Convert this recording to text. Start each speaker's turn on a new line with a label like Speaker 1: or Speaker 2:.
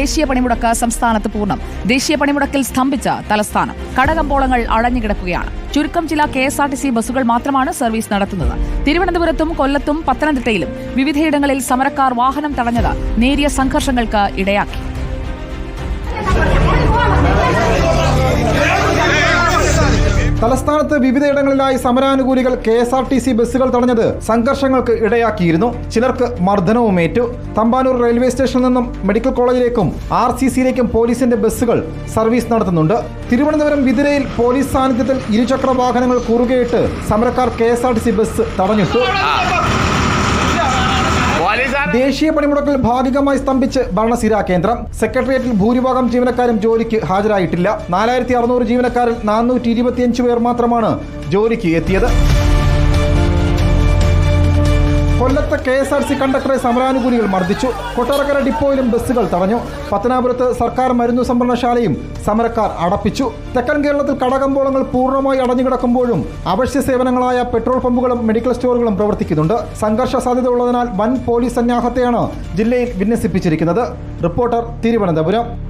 Speaker 1: ദേശീയ പണിമുടക്ക് സംസ്ഥാനത്ത് പൂർണ്ണം. ദേശീയ പണിമുടക്കിൽ സ്തംഭിച്ച തലസ്ഥാനം. കടകമ്പോളങ്ങൾ അടഞ്ഞുകിടക്കുകയാണ്. ചുരുക്കം ചില KSRTC ബസ്സുകൾ മാത്രമാണ് സർവീസ് നടത്തുന്നത്. തിരുവനന്തപുരത്തും കൊല്ലത്തും പത്തനംതിട്ടയിലും വിവിധയിടങ്ങളിൽ സമരക്കാർ വാഹനം തടഞ്ഞത് നേരിയ സംഘർഷങ്ങൾക്ക് ഇടയാക്കി.
Speaker 2: തലസ്ഥാനത്ത് വിവിധയിടങ്ങളിലായി സമരാനുകൂലികൾ KSRTC ബസ്സുകൾ തടഞ്ഞത് സംഘർഷങ്ങൾക്ക് ഇടയാക്കിയിരുന്നു. ചിലർക്ക് മർദ്ദനവുമേറ്റു. തമ്പാനൂർ റെയിൽവേ സ്റ്റേഷനിൽ നിന്നും മെഡിക്കൽ കോളേജിലേക്കും RCCയിലേക്കും പോലീസിന്റെ ബസ്സുകൾ സർവീസ് നടത്തുന്നുണ്ട്. തിരുവനന്തപുരം വിതുരയിൽ പോലീസ് സാന്നിധ്യത്തിൽ ഇരുചക്ര വാഹനങ്ങൾ കുറുകെയിട്ട് സമരക്കാർ KSRTC ബസ് തടഞ്ഞിട്ടു. ദേശീയ പണിമുടക്കിൽ ഭാഗികമായി സ്തംഭിച്ച് ഭരണസിരാ കേന്ദ്രം. സെക്രട്ടേറിയറ്റിൽ ഭൂരിഭാഗം ജീവനക്കാരും ജോലിക്ക് ഹാജരായിട്ടില്ല. 4600 ജീവനക്കാരിൽ 425 പേർ മാത്രമാണ് ജോലിക്ക് എത്തിയത്. കൊല്ലത്ത് KSRTC കണ്ടക്ടറെ സമരാനുകൂലികൾ മർദ്ദിച്ചു. കൊട്ടാരക്കര ഡിപ്പോയിലും ബസ്സുകൾ തടഞ്ഞു. പത്തനാപുരത്ത് സർക്കാർ മരുന്നു സംഭരണശാലയും സമരക്കാർ അടപ്പിച്ചു. തെക്കൻ കേരളത്തിൽ കടകമ്പോളങ്ങൾ പൂർണ്ണമായി അടഞ്ഞുകിടക്കുമ്പോഴും അവശ്യ സേവനങ്ങളായ പെട്രോൾ പമ്പുകളും മെഡിക്കൽ സ്റ്റോറുകളും പ്രവർത്തിക്കുന്നുണ്ട്. സംഘർഷ സാധ്യത ഉള്ളതിനാൽ വൻ പോലീസ് സന്നാഹത്തെയാണ് ജില്ലയിൽ വിന്യസിപ്പിച്ചിരിക്കുന്നത്. റിപ്പോർട്ടർ, തിരുവനന്തപുരം.